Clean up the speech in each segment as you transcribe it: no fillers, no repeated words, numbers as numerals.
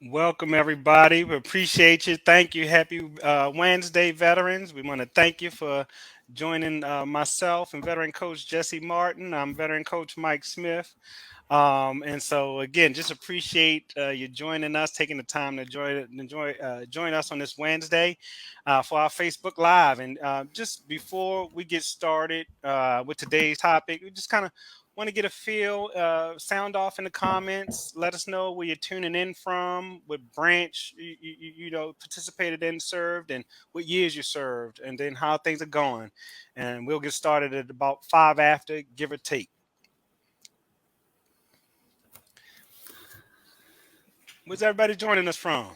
Welcome, everybody. We appreciate you. Thank you. Happy Wednesday, veterans. We want to thank you for joining myself and veteran coach Jesse Martin. I'm veteran coach Mike Smith. And so, again, just appreciate you joining us, taking the time to join us on this Wednesday for our Facebook Live. And just before we get started with today's topic, we just kind of want to get a feel, sound off in the comments. Let us know where you're tuning in from, what branch you participated in, served, and what years you served, and then how things are going. And we'll get started at about 5 after, give or take. Where's everybody joining us from?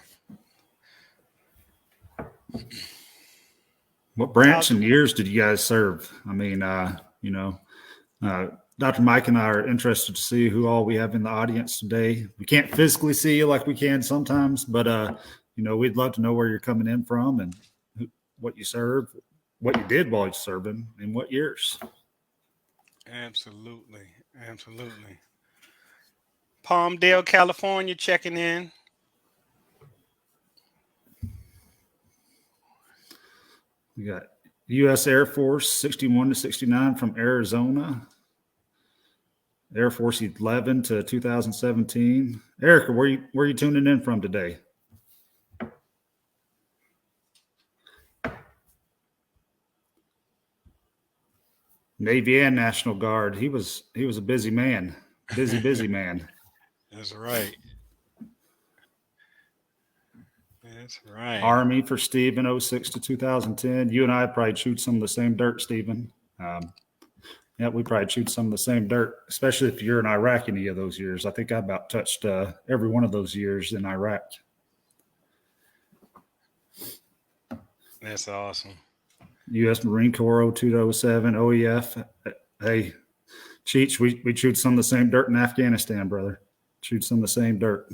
What branch and years did you guys serve? I mean, Dr. Mike and I are interested to see who all we have in the audience today. We can't physically see you like we can sometimes, but we'd love to know where you're coming in from and what you served, what you did while you're serving, and what years. Absolutely. Palmdale, California, checking in. We got U.S. Air Force 61 to 69 from Arizona. Air Force 11 to 2017. Erica, where you tuning in from today? Navy and National Guard. He was a busy man. Busy man. That's right. Army for Stephen, 06 to 2010. You and I probably chewed some of the same dirt, Stephen. We probably chewed some of the same dirt, especially if you're in Iraq any of those years. I think I about touched every one of those years in Iraq. That's awesome. U.S. Marine Corps 02 to 07, OEF. Hey, Cheech, we chewed some of the same dirt in Afghanistan, brother. Chewed some of the same dirt.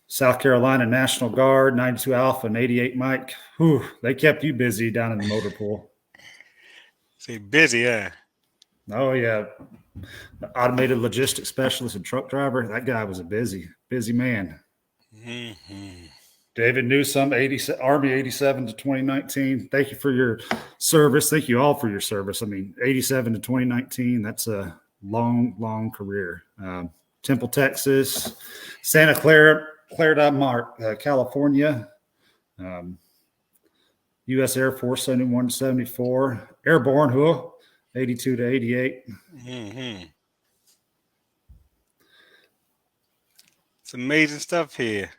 South Carolina National Guard, 92 Alpha and 88 Mike. Whew, they kept you busy down in the motor pool. Say busy, yeah. Oh, yeah. The automated logistics specialist and truck driver. That guy was a busy man. Mm-hmm. David Newsome, Army 87 to 2019. Thank you for your service. Thank you all for your service. I mean, 87 to 2019, that's a long career. Temple, Texas, Santa Clara del Mar, California, U.S. Air Force 71 to 74, Airborne, 82 to 88. Mm-hmm. It's amazing stuff here.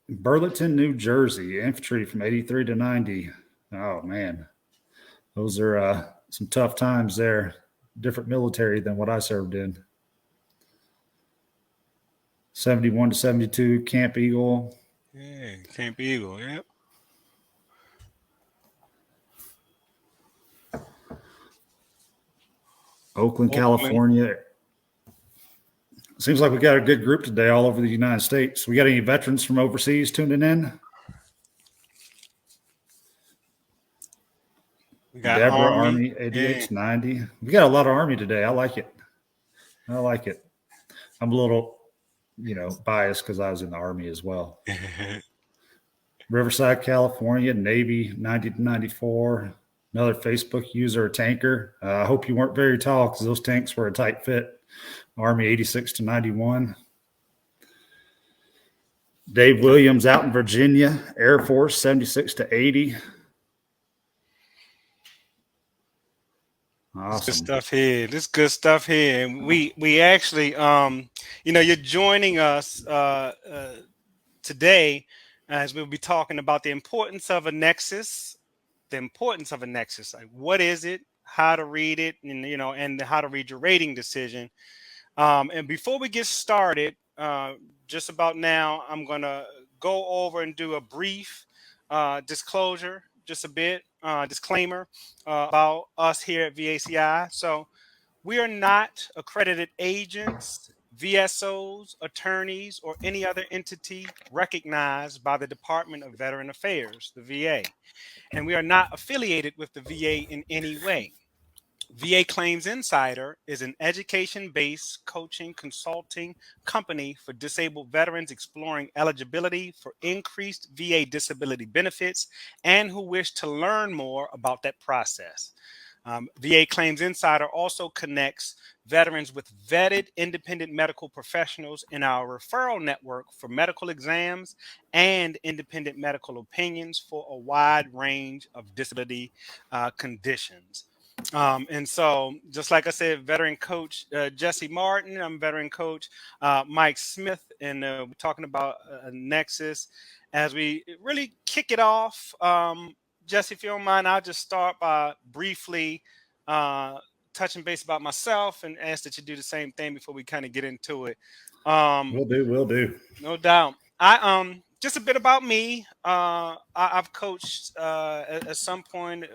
Burlington, New Jersey, infantry from 83 to 90. Oh, man. Those are some tough times there. Different military than what I served in. 71 to 72, Camp Eagle. Yeah, Camp Eagle, yep. Oakland, California. Seems like we got a good group today all over the United States. We got any veterans from overseas tuning in? We got Deborah, Army 88 to 90. We got a lot of Army today. I like it. I'm a little, biased because I was in the Army as well. Riverside, California, Navy 90 to 94. Another Facebook user, a tanker. I hope you weren't very tall because those tanks were a tight fit. Army 86 to 91. Dave Williams out in Virginia, Air Force 76 to 80. Awesome. This good stuff here. And we actually, you're joining us today as we'll be talking about the importance of a nexus. Like, what is it? How to read it, and how to read your rating decision. And before we get started, just about now, I'm gonna go over and do a brief disclosure, just a bit. Disclaimer about us here at VACI. So we are not accredited agents, VSOs, attorneys, or any other entity recognized by the Department of Veteran Affairs, the VA. And we are not affiliated with the VA in any way. VA Claims Insider is an education based coaching consulting company for disabled veterans exploring eligibility for increased VA disability benefits and who wish to learn more about that process. VA Claims Insider also connects veterans with vetted independent medical professionals in our referral network for medical exams and independent medical opinions for a wide range of disability conditions. And so, just like I said, veteran coach Jesse Martin, I'm veteran coach Mike Smith, and we're talking about Nexus. As we really kick it off, Jesse, if you don't mind, I'll just start by briefly uh, touching base about myself and ask that you do the same thing before we kind of get into it. Um, Will do. no doubt. I just a bit about me. I've coached at some point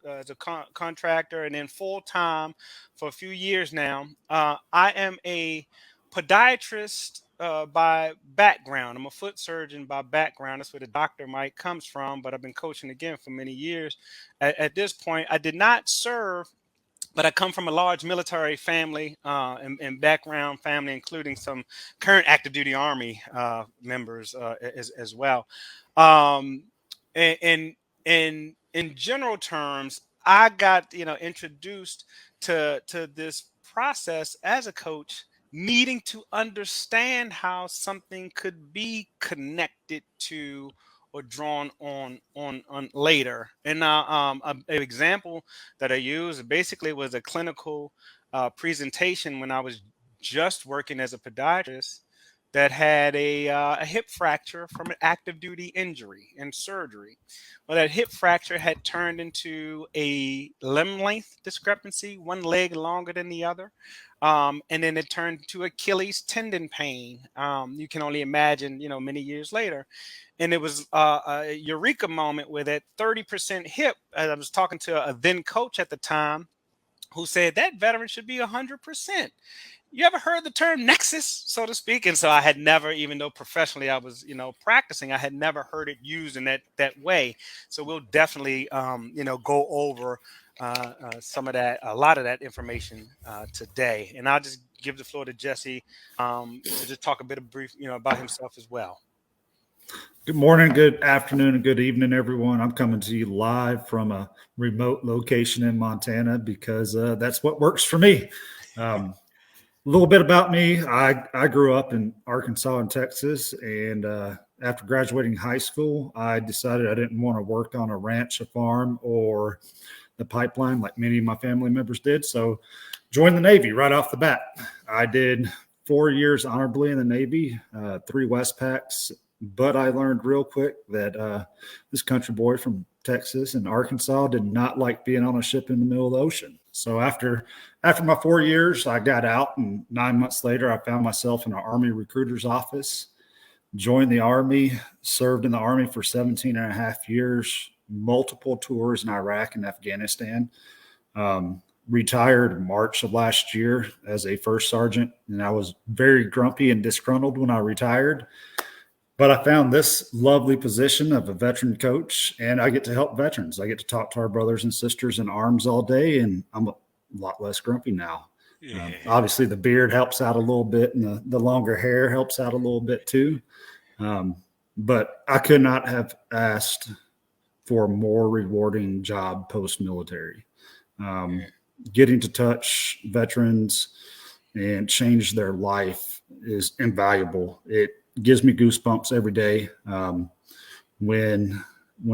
as a contractor and then full time for a few years now. I am a podiatrist by background. I'm a foot surgeon by background. That's where the doctor Mike comes from. But I've been coaching again for many years. At this point, I did not serve, but I come from a large military family and background family, including some current active duty Army members as well. Um, and in general terms, I got introduced to this process as a coach, needing to understand how something could be connected to or drawn on later. And an example that I used basically was a clinical presentation when I was just working as a podiatrist that had a hip fracture from an active duty injury and surgery. Well, that hip fracture had turned into a limb length discrepancy, one leg longer than the other. And then it turned to Achilles tendon pain. You can only imagine, many years later. And it was a eureka moment with that 30% hip. I was talking to a then coach at the time who said that veteran should be 100%. You ever heard the term nexus, so to speak? And so I had never, even though professionally I was, practicing, I had never heard it used in that way. So we'll definitely, go over some of that, a lot of that information today. And I'll just give the floor to Jesse to just talk a bit of brief, about himself as well. Good morning, good afternoon, and good evening, everyone. I'm coming to you live from a remote location in Montana because that's what works for me. A little bit about me. I grew up in Arkansas and Texas, and after graduating high school, I decided I didn't want to work on a ranch, a farm, or the pipeline like many of my family members did. So joined the Navy right off the bat. I did 4 years honorably in the Navy, 3 Westpacks, but I learned real quick that this country boy from Texas and Arkansas did not like being on a ship in the middle of the ocean. So after my 4 years, I got out, and 9 months later, I found myself in an Army recruiter's office, joined the Army, served in the Army for 17 and a half years, multiple tours in Iraq and Afghanistan. Retired in March of last year as a first sergeant, and I was very grumpy and disgruntled when I retired. But I found this lovely position of a veteran coach, and I get to help veterans. I get to talk to our brothers and sisters in arms all day, and I'm a lot less grumpy now. Yeah. Obviously, the beard helps out a little bit, and the longer hair helps out a little bit too. But I could not have asked for a more rewarding job post-military. Getting to touch veterans and change their life is invaluable. It gives me goosebumps every day. When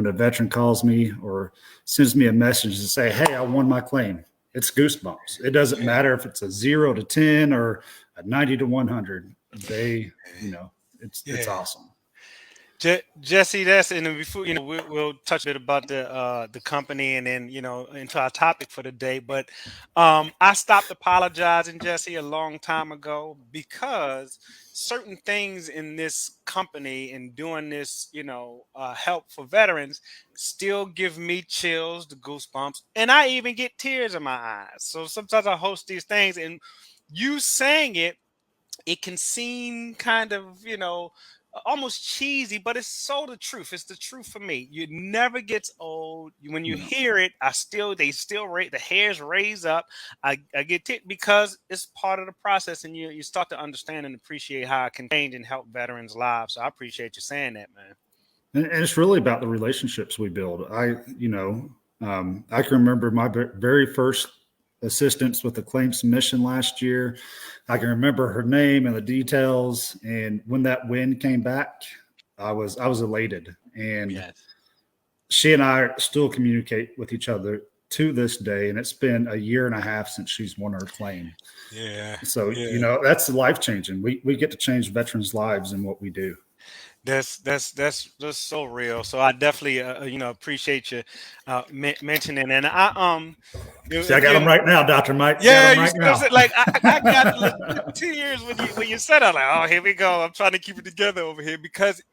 a veteran calls me or sends me a message to say, "Hey, I won my claim," it's goosebumps. It doesn't matter if it's a 0 to 10 or a 90 to 100. It's awesome. Jesse, that's, and then before we'll touch a bit about the company and then into our topic for the day. But I stopped apologizing, Jesse, a long time ago because certain things in this company and doing this help for veterans still give me chills, the goosebumps, and I even get tears in my eyes. So sometimes I host these things, and you saying it can seem kind of almost cheesy, but it's so the truth. It's the truth for me. It never gets old. When you No. hear it, they still the hairs raise up. I get ticked because it's part of the process, and you start to understand and appreciate how it can change and help veterans' lives. So I appreciate you saying that, man. And it's really about the relationships we build. I can remember my very first assistance with the claim submission last year. I can remember her name and the details. And when that win came back, I was elated. And Yes. she and I still communicate with each other to this day. And it's been a year and a half since she's won her claim. Yeah. So, Yeah. that's life changing. We get to change veterans' lives in what we do. That's so real. So I definitely appreciate you mentioning. And See, I if got them you right now, Dr. Mike. Got yeah, them you right see what I'm now. saying? Like I got legit 2 years when you said I was like, oh, here we go. I'm trying to keep it together over here because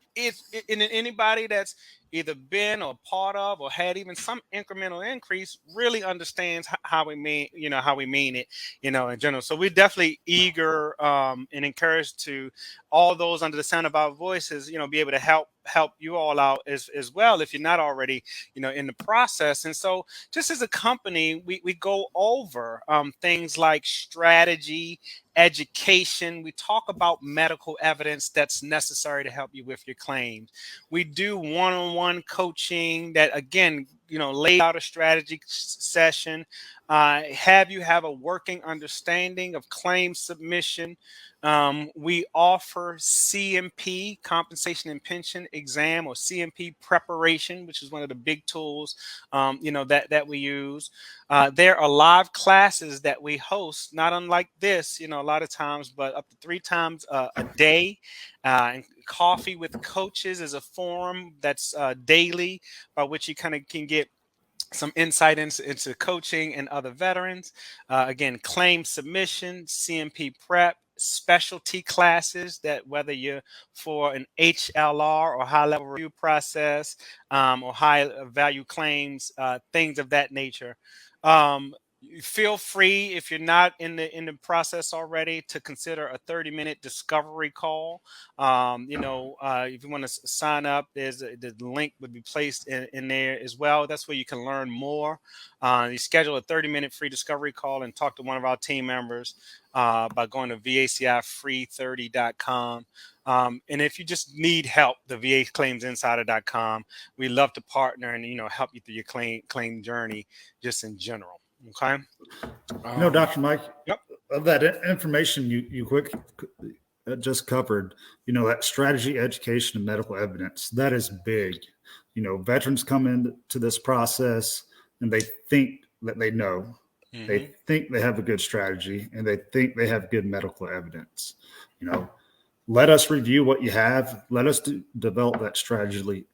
anybody that's either been or part of or had even some incremental increase really understands how we mean, how we mean it, in general. So we're definitely eager and encouraged to all those under the sound of our voices, be able to help you all out as well if you're not already, in the process. And so just as a company, we go over things like strategy, education. We talk about medical evidence that's necessary to help you with your claims. We do one-on-one coaching that, again, lay out a strategy session, have you have a working understanding of claim submission. We offer CMP, compensation and pension exam, or CMP preparation, which is one of the big tools that we use. There are live classes that we host, not unlike this, a lot of times, but up to 3 times a day. And Coffee with Coaches is a forum that's daily, by which you kind of can get some insight into coaching and other veterans. Again, claim submission, CMP prep, specialty classes that whether you're for an HLR or high level review process, or high value claims, things of that nature. Um, Feel free, if you're not in the process already, to consider a 30-minute discovery call. If you want to sign up, the link would be placed in there as well. That's where you can learn more. You schedule a 30-minute free discovery call and talk to one of our team members by going to vacifree30.com. And if you just need help, the vaclaimsinsider.com. We love to partner and help you through your claim journey, just in general. Okay. Dr. Mike, Yep. of that information you quick just covered, that strategy, education, and medical evidence, that is big. Veterans come into this process and they think that they know, they Hmm. think they have a good strategy, and they think they have good medical evidence. You know, let us review what you have. Let us develop that strategy.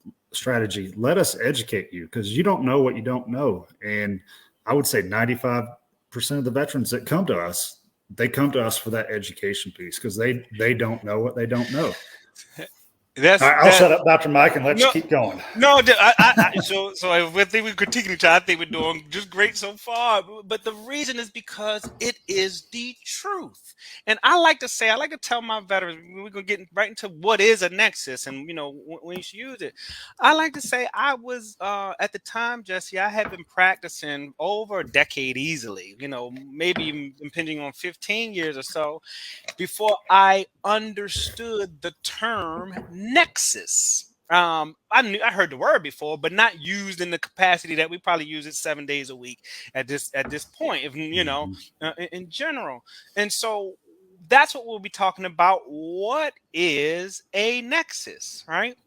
Let us educate you, because you don't know what you don't know. And I would say 95% of the veterans that come to us, they come to us for that education piece, because they don't know what they don't know. All That's right, I'll that. shut up, Dr. Mike, and let you No, keep going. no. So I think we're critiquing each other. I think we're doing just great so far. But the reason is because it is the truth. And I like to tell my veterans, we're gonna get right into what is a nexus, and when you should use it. I like to say I was at the time, Jesse. I had been practicing over a decade easily. Maybe even impinging on 15 years or so before I understood the term nexus. I heard the word before, but not used in the capacity that we probably use it 7 days a week at this point. If Mhm. in general, and so that's what we'll be talking about. What is a nexus, right?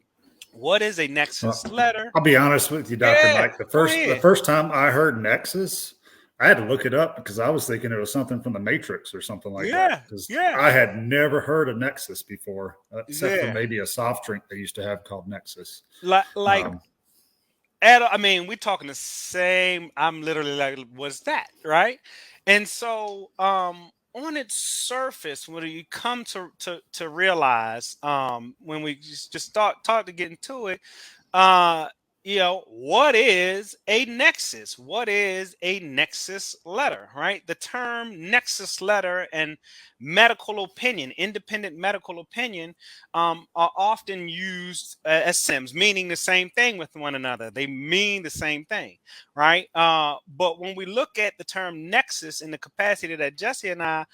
What is a nexus Well, letter? I'll be honest with you, Dr. Yeah, Mike. The go first the ahead. first time I heard Nexus, I had to look it up, because I was thinking it was something from the Matrix or something like that. Yeah, Because yeah, I had never heard of Nexus before, except for yeah. maybe a soft drink they used to have called Nexus. Like Um, I mean, we're talking the same. I'm literally like, what's that, right? And so, on its surface, when you come to realize, when we just start to get into it, uh, what is a nexus? What is a nexus letter, right? The term nexus letter and medical opinion, independent medical opinion, are often used as synonyms, meaning the same thing with one another. They mean the same thing, right? But when we look at the term nexus in the capacity that Jesse and I,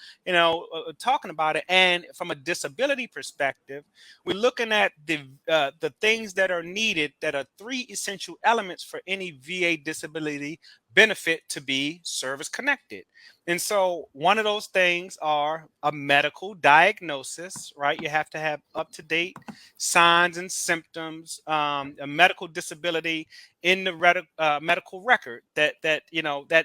talking about it, and from a disability perspective, we're looking at the things that are needed, that are three essential elements for any VA disability benefit to be service connected. And so one of those things are a medical diagnosis, right? You have to have up to date signs and symptoms, a medical disability in the medical record that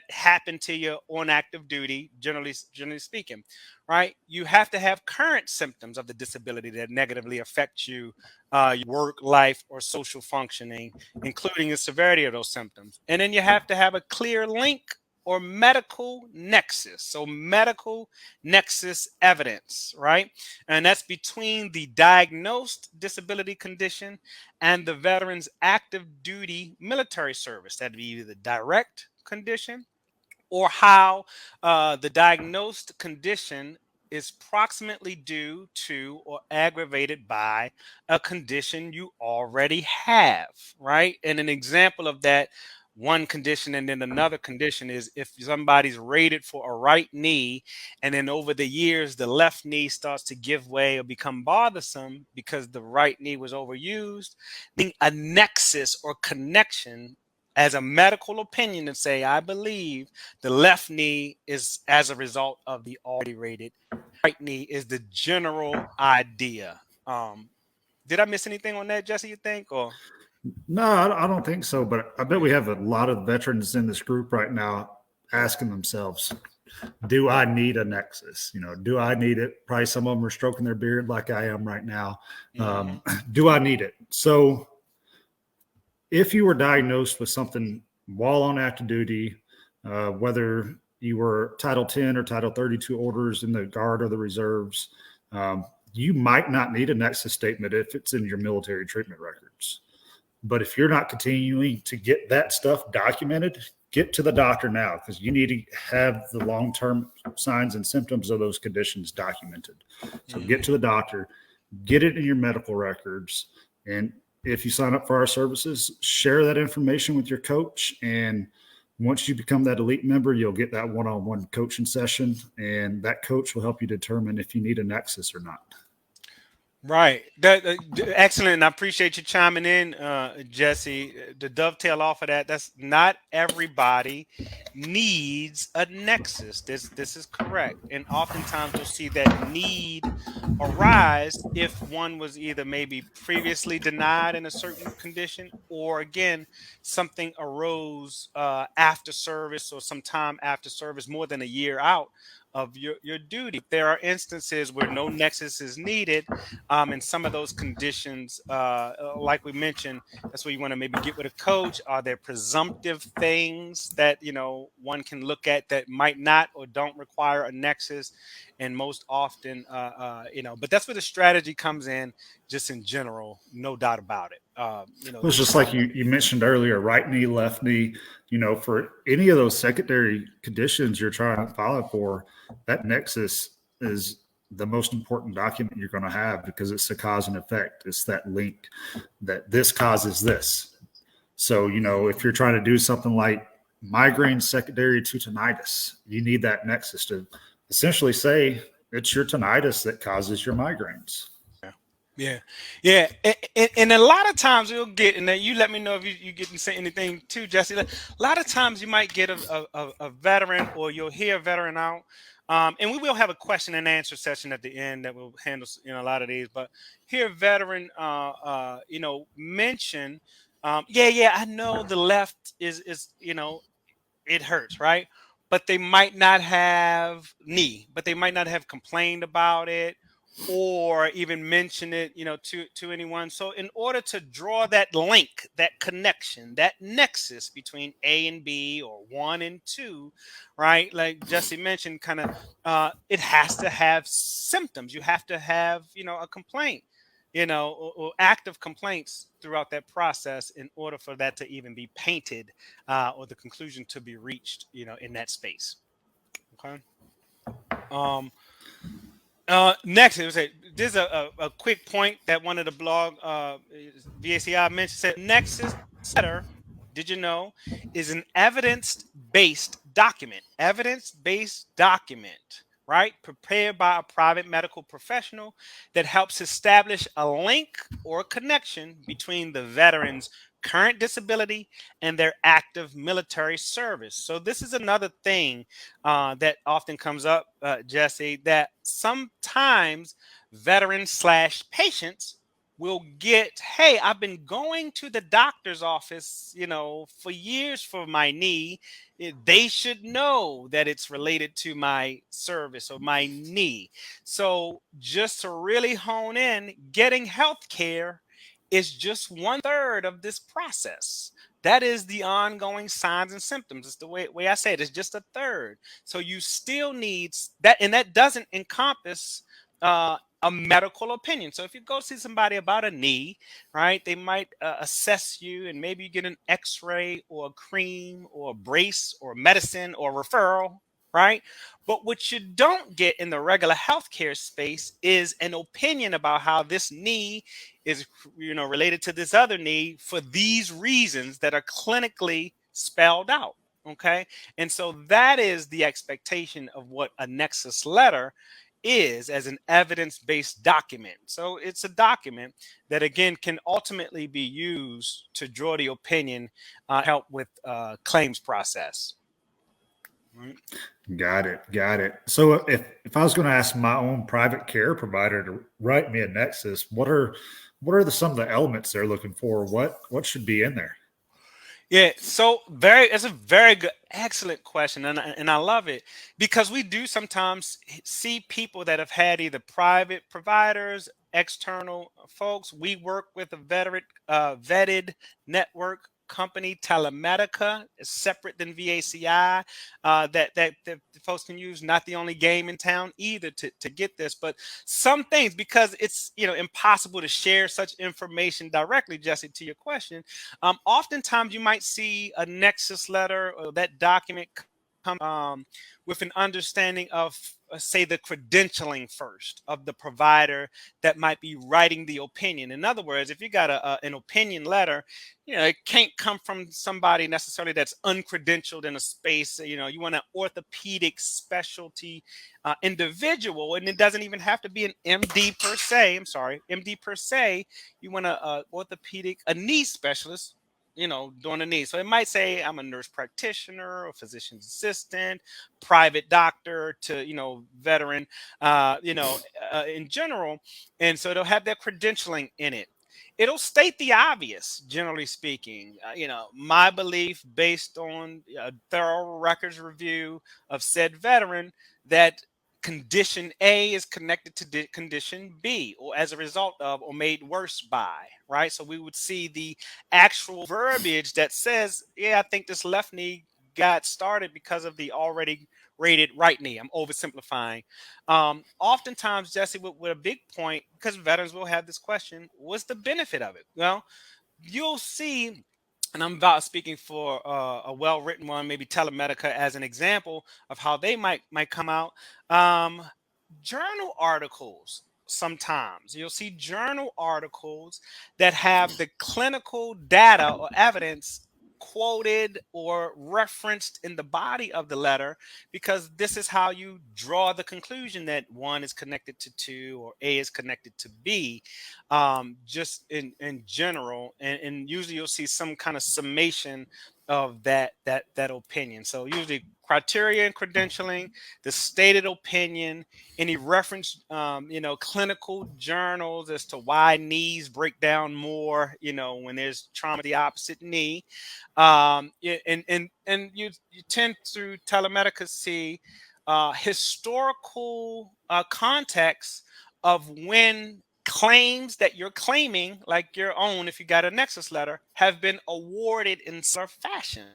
happened to you on active duty, generally speaking, right? You have to have current symptoms of the disability that negatively affect you, your work, life, or social functioning, including the severity of those symptoms. And then you have to have a clear link or medical nexus. So medical nexus evidence, right? And that's between the diagnosed disability condition and the veteran's active duty military service. That'd be either the direct condition or how the diagnosed condition is proximately due to or aggravated by a condition you already have, right? And an example of that one condition and then another condition is if somebody's rated for a right knee and then over the years the left knee starts to give way or become bothersome because the right knee was overused, then a nexus or connection as a medical opinion and say, I believe the left knee is as a result of the already rated right knee is the general idea. Did I miss anything on that, Jesse, you think? Or No, I don't think so. But I bet we have a lot of veterans in this group right now asking themselves, do I need a Nexus? Do I need it? Probably some of them are stroking their beard like I am right now. Mhm. Do I need it? So if you were diagnosed with something while on active duty, whether you were Title 10 or Title 32 orders in the Guard or the Reserves, you might not need a Nexus statement if it's in your military treatment records. But if you're not continuing to get that stuff documented, get to the doctor now because you need to have the long-term signs and symptoms of those conditions documented. So get to the doctor, get it in your medical records, and if you sign up for our services, share that information with your coach. And once you become that elite member, you'll get that one-on-one coaching session, and that coach will help you determine if you need a Nexus or not. Right. Excellent. And I appreciate you chiming in, Jesse. To dovetail off of that, that's not everybody needs a nexus. This is correct. And oftentimes we'll see that need arise if one was either maybe previously denied in a certain condition, or again, something arose after service or sometime after service, more than a year out of your duty. There are instances where no nexus is needed, and some of those conditions, like we mentioned, that's where you want to maybe get with a coach. Are there presumptive things that one can look at that might not or don't require a nexus? And most often, but that's where the strategy comes in, just in general, no doubt about it. Well, it's just like you mentioned earlier, right knee, left knee, for any of those secondary conditions you're trying to file for, that Nexus is the most important document you're going to have because it's the cause and effect. It's that link that this causes this. So, if you're trying to do something like migraine secondary to tinnitus, you need that Nexus to essentially say it's your tinnitus that causes your migraines. Yeah, yeah, and a lot of times you'll get, and then you let me know if you get to say anything too, Jesse. Like, a lot of times you might get a veteran, or you'll hear a veteran out, and we will have a question and answer session at the end that will handle a lot of these. But hear a veteran, mention, yeah, I know the left is it hurts, right? But they might not have knee, but they might not have complained about it or even mention it, to anyone. So in order to draw that link, that connection, that nexus between A and B or one and two, right? Like Jesse mentioned, kind of, it has to have symptoms. You have to have, a complaint. or active complaints throughout that process in order for that to even be painted or the conclusion to be reached, in that space. Okay. Um, Next, it was there's a quick point that one of the blog VACI mentioned. Said Nexus Letter, did you know, is an evidence-based document. Evidence-based document, right? Prepared by a private medical professional that helps establish a link or connection between the veteran's current disability and their active military service. So this is another thing that often comes up, Jesse, that sometimes veterans slash patients will get, hey, I've been going to the doctor's office, for years for my knee. They should know that it's related to my service or my knee. So just to really hone in, getting health care is just 1/3 of this process. That is the ongoing signs and symptoms. It's the way I say it. It's just a third. So you still need that, and that doesn't encompass a medical opinion. So if you go see somebody about a knee, right, they might assess you, and maybe you get an X-ray or a cream or a brace or medicine or referral, right? But what you don't get in the regular healthcare space is an opinion about how this knee is, related to this other knee for these reasons that are clinically spelled out. Okay. And so that is the expectation of what a Nexus letter is as an evidence based document. So it's a document that, again, can ultimately be used to draw the opinion, help with claims process. Right? Got it. Got it. So if I was going to ask my own private care provider to write me a Nexus, what are some of the elements they're looking for? What should be in there? Yeah, so it's a very good, excellent question, and I love it because we do sometimes see people that have had either private providers, external folks. We work with a vetted network company, Telemedica, is separate than VACI, that the folks can use. Not the only game in town either to get this, but some things, because it's impossible to share such information directly, Jesse, to your question. Oftentimes, you might see a Nexus letter or that document come with an understanding of, say, the credentialing first of the provider that might be writing the opinion. In other words, if you got an opinion letter, it can't come from somebody necessarily that's uncredentialed in a space. You want an orthopedic specialty individual, and it doesn't even have to be an MD per se. I'm sorry, MD per se. You want a knee specialist, doing the knee. So it might say I'm a nurse practitioner or physician's assistant, private doctor to, veteran, in general. And so they'll have their credentialing in it. It'll state the obvious, generally speaking. My belief, based on a thorough records review of said veteran, that condition A is connected to condition B, or as a result of, or made worse by, right? So we would see the actual verbiage that says, yeah, I think this left knee got started because of the already rated right knee. I'm oversimplifying. Oftentimes, Jesse, with a big point, because veterans will have this question, what's the benefit of it? Well, you'll see, and I'm about speaking for a well-written one, maybe Telemedica as an example of how they might come out. Um, Journal articles. Sometimes you'll see journal articles that have the clinical data or evidence quoted or referenced in the body of the letter, because this is how you draw the conclusion that one is connected to two or A is connected to B, just in general. And usually you'll see some kind of summation of that opinion. So usually criteria and credentialing, the stated opinion, any reference, clinical journals as to why knees break down more, when there's trauma the opposite knee. And you tend to Telemedica see historical context of when claims that you're claiming, like your own, if you got a Nexus letter, have been awarded in similar fashion.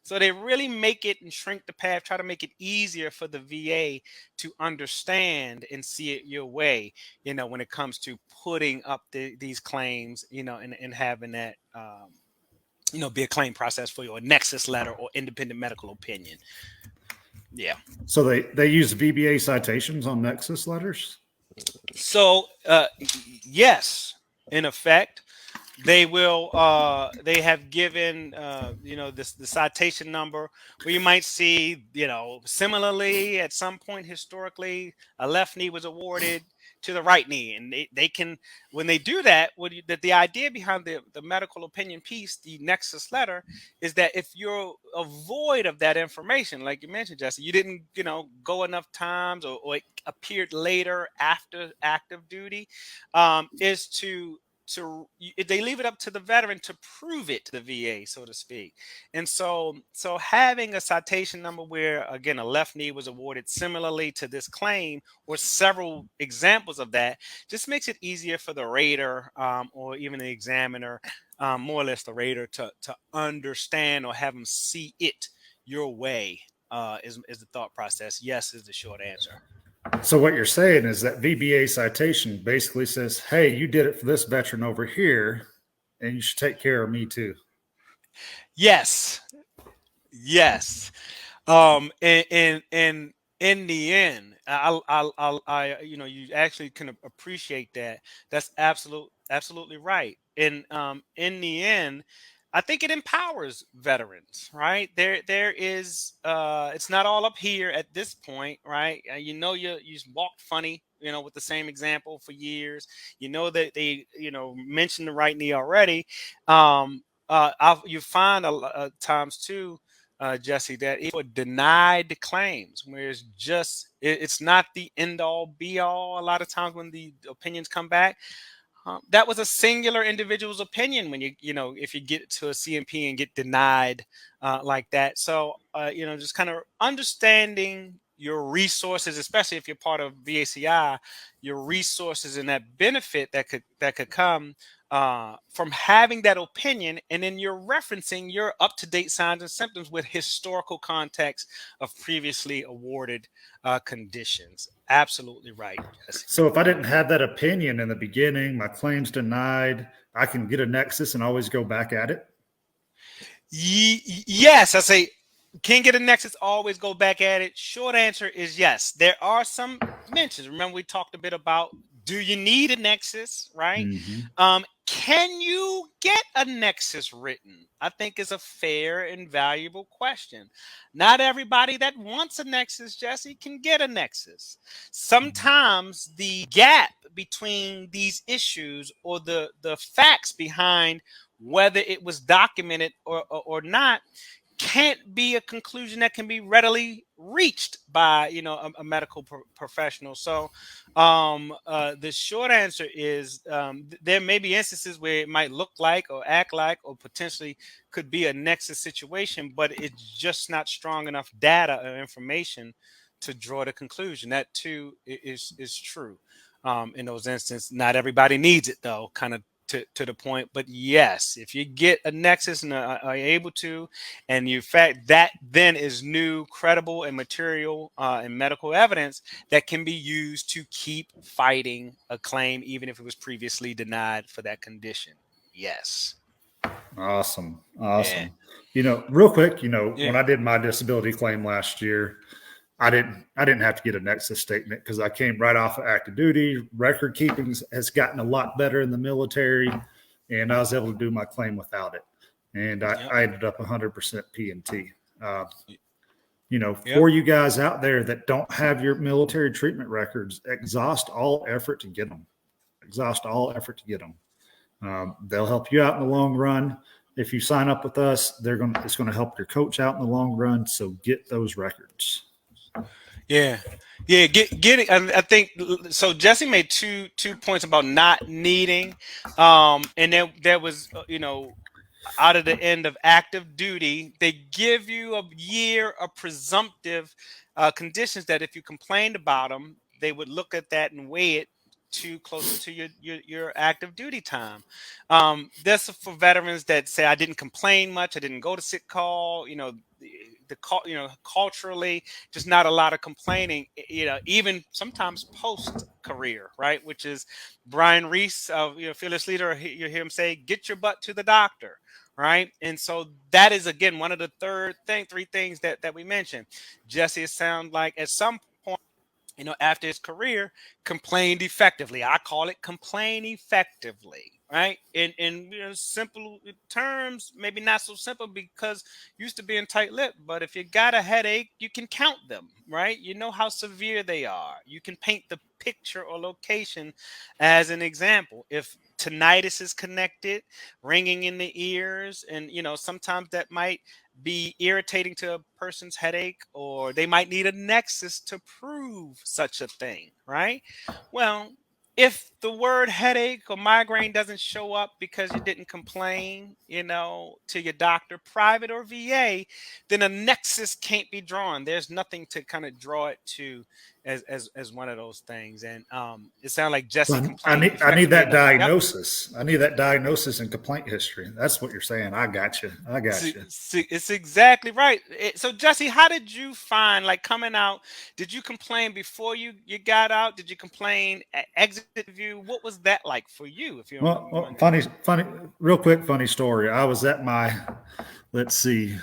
So they really make it and shrink the path, try to make it easier for the VA to understand and see it your way, when it comes to putting up these claims, and having that, be a claim process for your Nexus letter or independent medical opinion. Yeah. So they use VBA citations on Nexus letters? So, yes, in effect, they will they have given the citation number where you might see, similarly at some point historically a left knee was awarded to the right knee, and they can, when they do that, that the idea behind the medical opinion piece, the Nexus letter, is that if you're void of that information, like you mentioned, Jesse, you didn't go enough times, or it appeared later after active duty, is to they leave it up to the veteran to prove it to the VA, so to speak. And so having a citation number where, again, a left knee was awarded similarly to this claim, or several examples of that, just makes it easier for the rater, or even the examiner, more or less the rater, to understand or have them see it your way, is the thought process. Yes is the short answer. So what you're saying is that VBA citation basically says, hey, you did it for this veteran over here, and you should take care of me too. Yes. And in the end, you actually can appreciate that. That's absolutely right. And in the end, I think it empowers veterans, right? There is, it's not all up here at this point, right? You walked funny, with the same example for years. That they, mentioned the right knee already. You find times too, Jesse, that it would deny the claims, where it's not the end all be all. A lot of times when the opinions come back, that was a singular individual's opinion. When if you get to a CMP and get denied like that, so just kind of understanding your resources, especially if you're part of VACI, your resources and that benefit that could come from having that opinion, and then you're referencing your up-to-date signs and symptoms with historical context of previously awarded conditions. Absolutely right, Jesse. So if I didn't have that opinion in the beginning, my claim's denied, I can get a Nexus and always go back at it? Yes, I say, can get a Nexus, always go back at it. Short answer is yes. There are some mentions. Remember, we talked a bit about, do you need a Nexus, right? Mm-hmm. Can you get a Nexus written? I think is a fair and valuable question. Not everybody that wants a Nexus, Jesse, can get a Nexus. Sometimes the gap between these issues, or the facts behind whether it was documented or not, can't be a conclusion that can be readily reached by a medical professional. So the short answer is, there may be instances where it might look like or act like or potentially could be a Nexus situation, but it's just not strong enough data or information to draw the conclusion. That too is true. In those instances, not everybody needs it, though, kind of to the point. But yes, if you get a Nexus and are able to, and you fact that then is new, credible, and material and medical evidence that can be used to keep fighting a claim, even if it was previously denied for that condition. Yes. Awesome. Yeah. Real quick, when Yeah. I did my disability claim last year, I didn't have to get a Nexus statement because I came right off of active duty. Record keeping has gotten a lot better in the military, and I was able to do my claim without it. And Yep. I ended up 100% P&T. Yep. For you guys out there that don't have your military treatment records, exhaust all effort to get them. Exhaust all effort to get them. They'll help you out in the long run. If you sign up with us, it's going to help your coach out in the long run. So get those records. Yeah. Yeah, getting. I think so. Jesse made two points about not needing, and then there was, out of the end of active duty, they give you a year of presumptive conditions that if you complained about them, they would look at that and weigh it to closer to your active duty time. This is for veterans that say I didn't complain much, I didn't go to sick call, culturally, just not a lot of complaining, even sometimes post career, right? Which is Brian Reese, fearless leader. You hear him say, "Get your butt to the doctor." Right. And so that is, again, one of the three things that we mentioned. Jesse, it sounds like at some point, after his career, complained effectively. I call it complain effectively, right? In simple terms, maybe not so simple because used to being tight-lipped, but if you got a headache, you can count them, right? You know how severe they are. You can paint the picture or location as an example. If tinnitus is connected, ringing in the ears, and sometimes that might be irritating to a person's headache, or they might need a nexus to prove such a thing, right? Well, if the word headache or migraine doesn't show up because you didn't complain, to your doctor, private or VA, then a nexus can't be drawn. There's nothing to kind of draw it to as one of those things. And it sounded like Jesse complained I need effectively that enough. Yep. diagnosis. I need that diagnosis and complaint history. That's what you're saying. I got you. I got you. It's exactly right. So Jesse, how did you find, like, coming out? Did you complain before you got out? Did you complain at exit view? What was that like for you? If you don't Well, mind. funny, real quick, funny story. I was at let's see,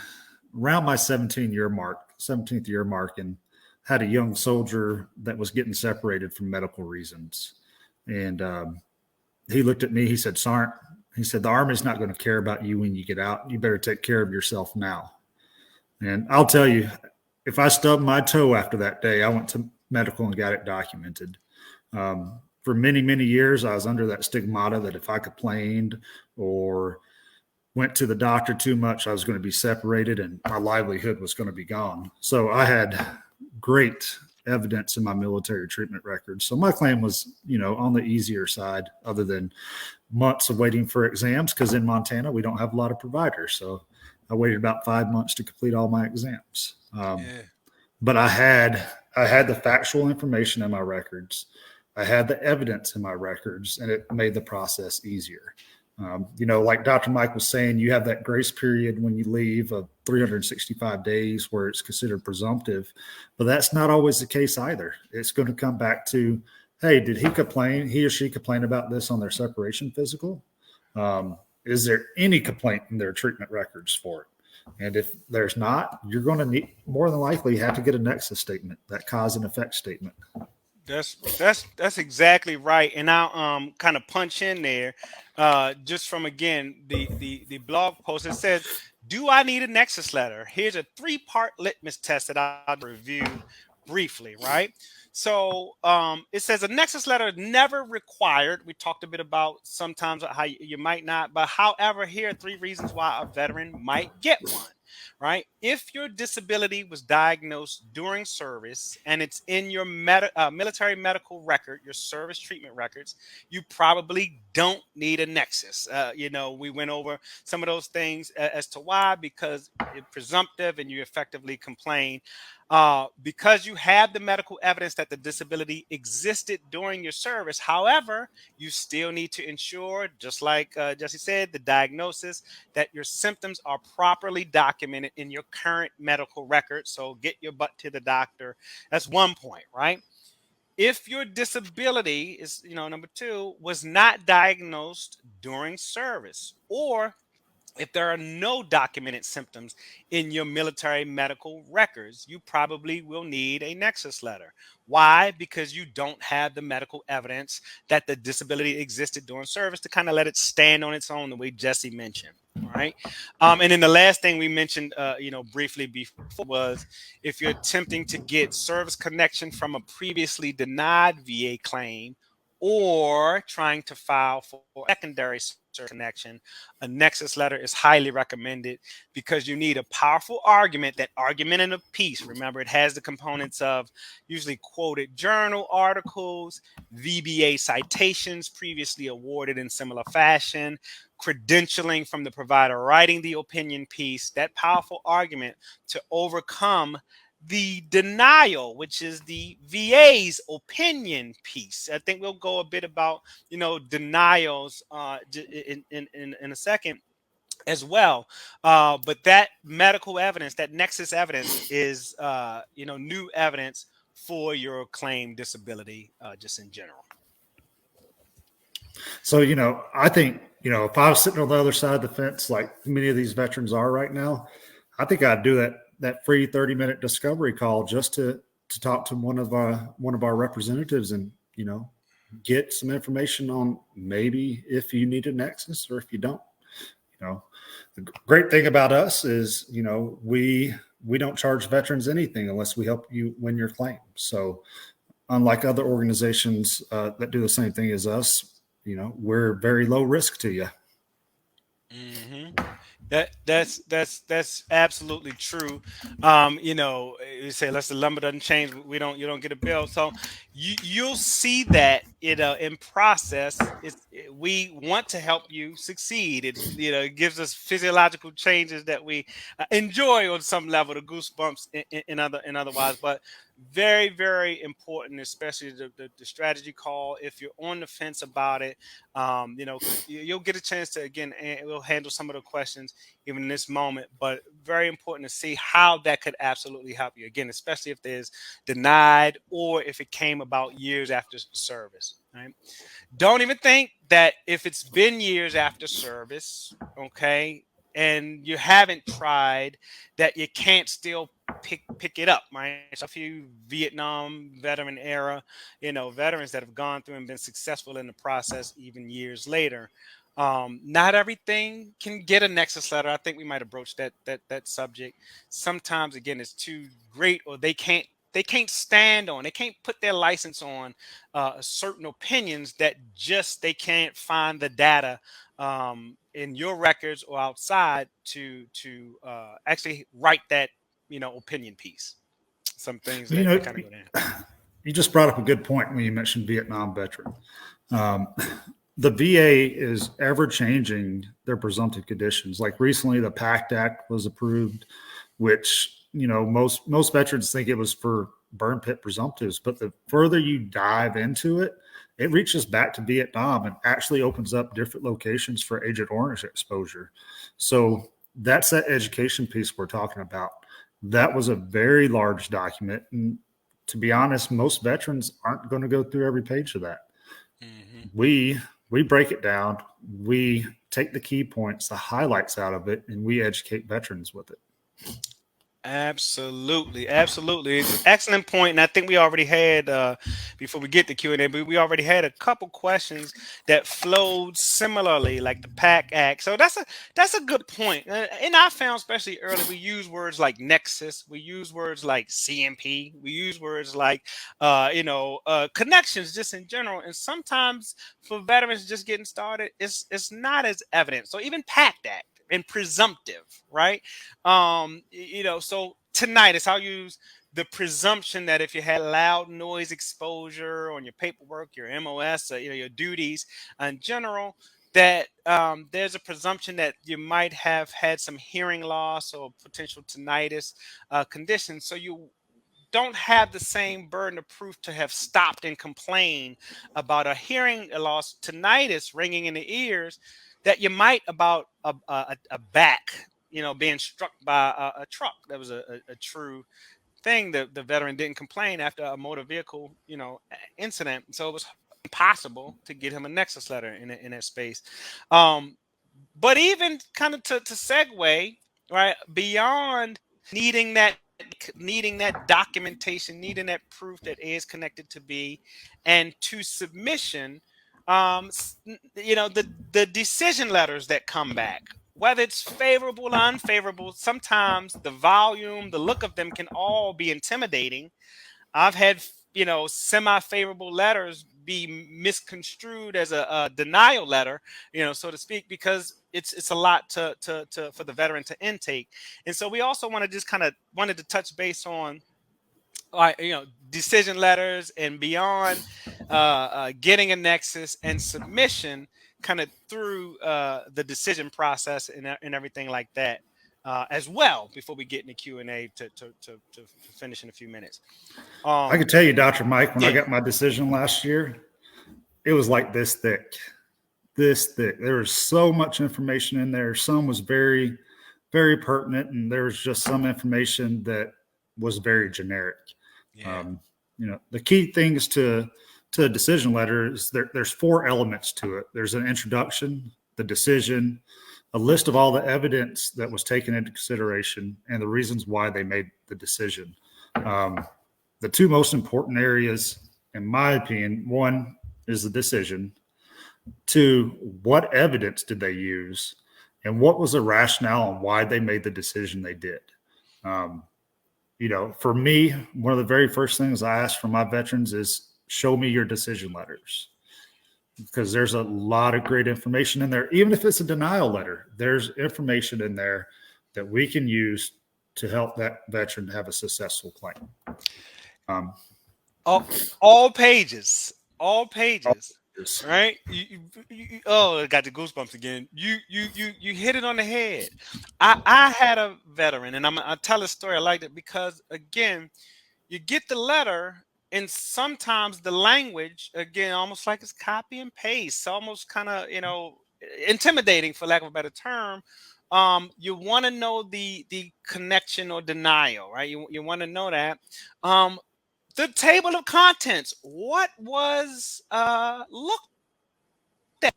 around my 17th year mark, and had a young soldier that was getting separated for medical reasons. And he looked at me, he said, "Sergeant," he said, "the Army's not going to care about you when you get out. You better take care of yourself now." And I'll tell you, if I stubbed my toe after that day, I went to medical and got it documented. For many, many years, I was under that stigmata that if I complained or went to the doctor too much, I was going to be separated and my livelihood was going to be gone. So I had great evidence in my military treatment records. So my claim was, on the easier side, other than months of waiting for exams, because in Montana, we don't have a lot of providers. So I waited about 5 months to complete all my exams. Yeah. But I had the factual information in my records. I had the evidence in my records, and it made the process easier. Like Dr. Mike was saying, you have that grace period when you leave of 365 days where it's considered presumptive, but that's not always the case either. It's going to come back to, hey, did he or she complain about this on their separation physical? Is there any complaint in their treatment records for it? And if there's not, you're going to need, more than likely, have to get a nexus statement, that cause and effect statement. That's exactly right. And I'll kind of punch in there, just from, again, the blog post. It says, "Do I need a Nexus letter?" Here's a 3-part litmus test that I'll review briefly, right? So it says a Nexus letter is never required. We talked a bit about sometimes how you might not, but however, here are 3 reasons why a veteran might get one. Right? If your disability was diagnosed during service and it's in your military medical record, your service treatment records, you probably don't need a nexus. We went over some of those things as to why, because it's presumptive and you effectively complain. Because you have the medical evidence that the disability existed during your service. However, you still need to ensure, just like Jesse said, the diagnosis, that your symptoms are properly documented in your current medical record. So get your butt to the doctor. That's one point, right? If your disability is, number 2, was not diagnosed during service, or if there are no documented symptoms in your military medical records, you probably will need a nexus letter. Why? Because you don't have the medical evidence that the disability existed during service to kind of let it stand on its own, the way Jesse mentioned. Right. And then the last thing we mentioned, briefly before, was if you're attempting to get service connection from a previously denied VA claim, or trying to file for secondary service connection, a nexus letter is highly recommended, because you need a powerful argument. That argumentative piece, remember, it has the components of usually quoted journal articles, VBA citations previously awarded in similar fashion, credentialing from the provider writing the opinion piece, that powerful argument to overcome the denial, which is the VA's opinion piece. I think we'll go a bit about denials in a second as well. But that medical evidence, that nexus evidence, is new evidence for your claim disability, just in general. So, I think, if I was sitting on the other side of the fence, like many of these veterans are right now, I think I'd do that free 30-minute discovery call just to talk to one of our representatives and, get some information on maybe if you need a nexus or if you don't. The great thing about us is, we don't charge veterans anything unless we help you win your claim. So unlike other organizations that do the same thing as us, we're very low risk to you. Mm-hmm. That's absolutely true. You say unless the lumber doesn't change, you don't get a bill. So you'll see that in process. We want to help you succeed. It gives us physiological changes that we enjoy on some level, the goosebumps in otherwise, but very, very important, especially the strategy call. If you're on the fence about it, you'll get a chance to, again, and we'll handle some of the questions even in this moment, but very important to see how that could absolutely help you, again, especially if there's denied or if it came about years after service. Right? Don't even think that if it's been years after service, okay, and you haven't tried, that you can't still pick it up, right? So a few Vietnam veteran era, veterans that have gone through and been successful in the process even years later. Not everything can get a Nexus letter. I think we might have broached that subject. Sometimes, again, it's too great, or they can't stand on, they can't put their license on certain opinions that just they can't find the data in your records or outside to actually write that opinion piece. Some things You that know, kind of go down. you just brought up a good point when you mentioned Vietnam veteran. Um, the VA is ever changing their presumptive conditions. Like recently, the PACT Act was approved, which most veterans think it was for burn pit presumptives, but the further you dive into it, it reaches back to Vietnam and actually opens up different locations for Agent Orange exposure. So that's that education piece we're talking about. That was a very large document, and to be honest, most veterans aren't going to go through every page of that. Hmm. We break it down, we take the key points, the highlights out of it, and we educate veterans with it. Absolutely, absolutely. It's an excellent point, and I think we already had before we get to Q&A, but we already had a couple questions that flowed similarly, like the PAC Act. So that's a good point. And I found, especially early, we use words like nexus, we use words like CMP, we use words like connections, just in general. And sometimes for veterans just getting started, it's not as evident. So even PACT Act and presumptive, right? So tinnitus, I'll use the presumption that if you had loud noise exposure on your paperwork, your MOS, your duties in general, that there's a presumption that you might have had some hearing loss or potential tinnitus condition. So you don't have the same burden of proof to have stopped and complained about a hearing loss, tinnitus, ringing in the ears, that you might about a back, being struck by a truck. That was a true thing. The veteran didn't complain after a motor vehicle, incident. So it was impossible to get him a Nexus letter in that space. Um, but even kind of to segue right beyond needing that needing that documentation, needing that proof that A is connected to B, and to submission, the decision letters that come back, whether it's favorable or unfavorable, sometimes the volume, the look of them can all be intimidating. I've had semi-favorable letters be misconstrued as a denial letter, so to speak, because it's a lot to for the veteran to intake. And so we also want to just kind of wanted to touch base on like decision letters and beyond, getting a nexus and submission, kind of through the decision process and everything like that. as well before we get in the Q&A to finish in a few minutes. I can tell you, Dr. Mike, when I Yeah. got my decision last year, it was like this thick. There was so much information in there. Some was very, very pertinent, and there was just some information that was very generic. Yeah. The key things to a decision letter is there's 4 elements to it. There's an introduction, the decision, a list of all the evidence that was taken into consideration, and the reasons why they made the decision. The 2 most important areas, in my opinion, one is the decision. 2, what evidence did they use, and what was the rationale on why they made the decision they did? For me, one of the very first things I ask from my veterans is show me your decision letters, because there's a lot of great information in there. Even if it's a denial letter, there's information in there that we can use to help that veteran have a successful claim. All pages, right? Oh, I got the goosebumps again. You hit it on the head. I had a veteran, and I tell a story. I liked it because, again, you get the letter, and sometimes the language, again, almost like it's copy and paste, almost kind of, intimidating, for lack of a better term. You want to know the connection or denial, right? You want to know that. The table of contents. What was looked at?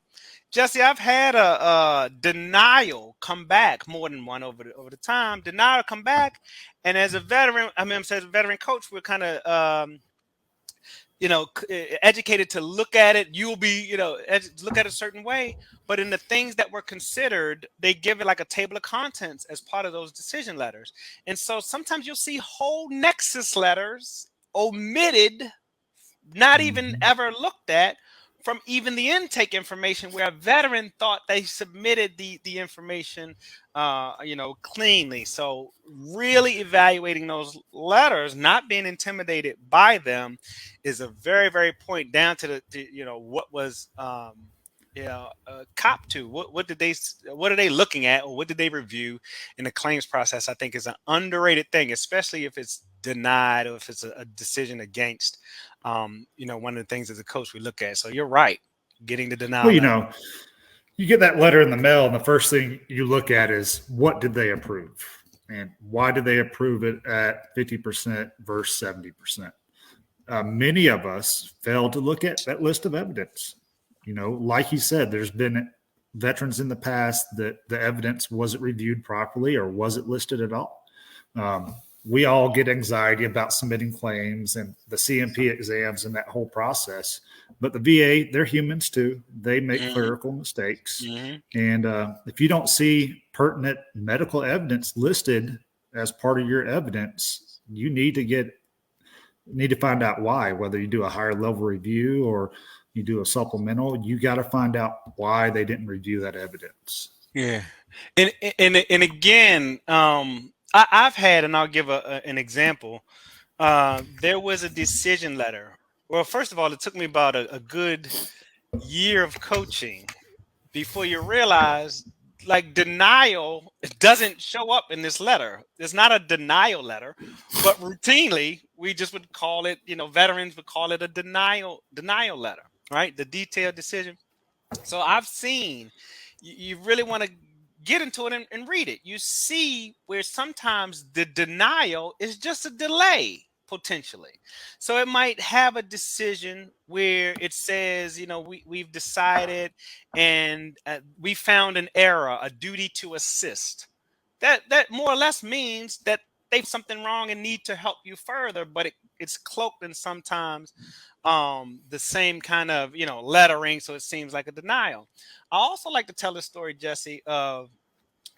Jesse, I've had a denial come back more than one over the time. Denial come back, and as a veteran, as a veteran coach, we're kind of educated to look at it. You'll be, look at it a certain way. But in the things that were considered, they give it like a table of contents as part of those decision letters. And so sometimes you'll see whole Nexus letters omitted, not even ever looked at, from even the intake information, where a veteran thought they submitted the information cleanly. So really evaluating those letters, not being intimidated by them, is a very, very point down to what was cop to. What are they looking at, or what did they review in the claims process? I think is an underrated thing, especially if it's denied or if it's a decision against. One of the things as a coach we look at. So you're right, getting the denial. Well, you get that letter in the mail, and the first thing you look at is, what did they approve, and why did they approve it at 50% versus 70%? Many of us failed to look at that list of evidence. Like you said, there's been veterans in the past that the evidence wasn't reviewed properly or wasn't listed at all. We all get anxiety about submitting claims and the CMP exams and that whole process. But the VA, they're humans too. They make clerical mistakes. And if you don't see pertinent medical evidence listed as part of your evidence, you need to find out why. Whether you do a higher level review or you do a supplemental, you got to find out why they didn't review that evidence. Yeah. And again, I've had, and I'll give an example. There was a decision letter. Well, first of all, it took me about a good year of coaching before you realize, like, denial doesn't show up in this letter. It's not a denial letter, but routinely we just would call it, veterans would call it a denial letter, right? The detailed decision. So I've seen, you really want to get into it and read it. You see where sometimes the denial is just a delay, potentially. So it might have a decision where it says, we've decided, and we found an error, a duty to assist. That more or less means that they've something wrong and need to help you further, but it's cloaked in sometimes the same kind of lettering, so it seems like a denial. I also like to tell the story, Jesse, of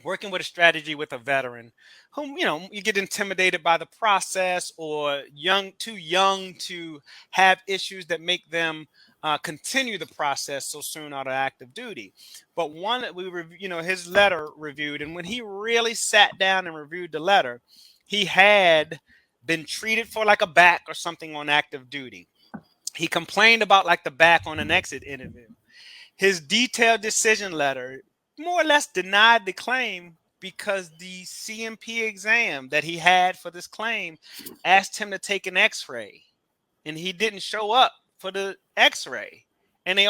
working with a strategy with a veteran whom you get intimidated by the process, or too young to have issues that make them continue the process so soon out of active duty. But one that we his letter reviewed, and when he really sat down and reviewed the letter, he had been treated for like a back or something on active duty. He complained about like the back on an exit interview. His detailed decision letter more or less denied the claim because the CMP exam that he had for this claim asked him to take an X-ray, and he didn't show up for the X-ray. And they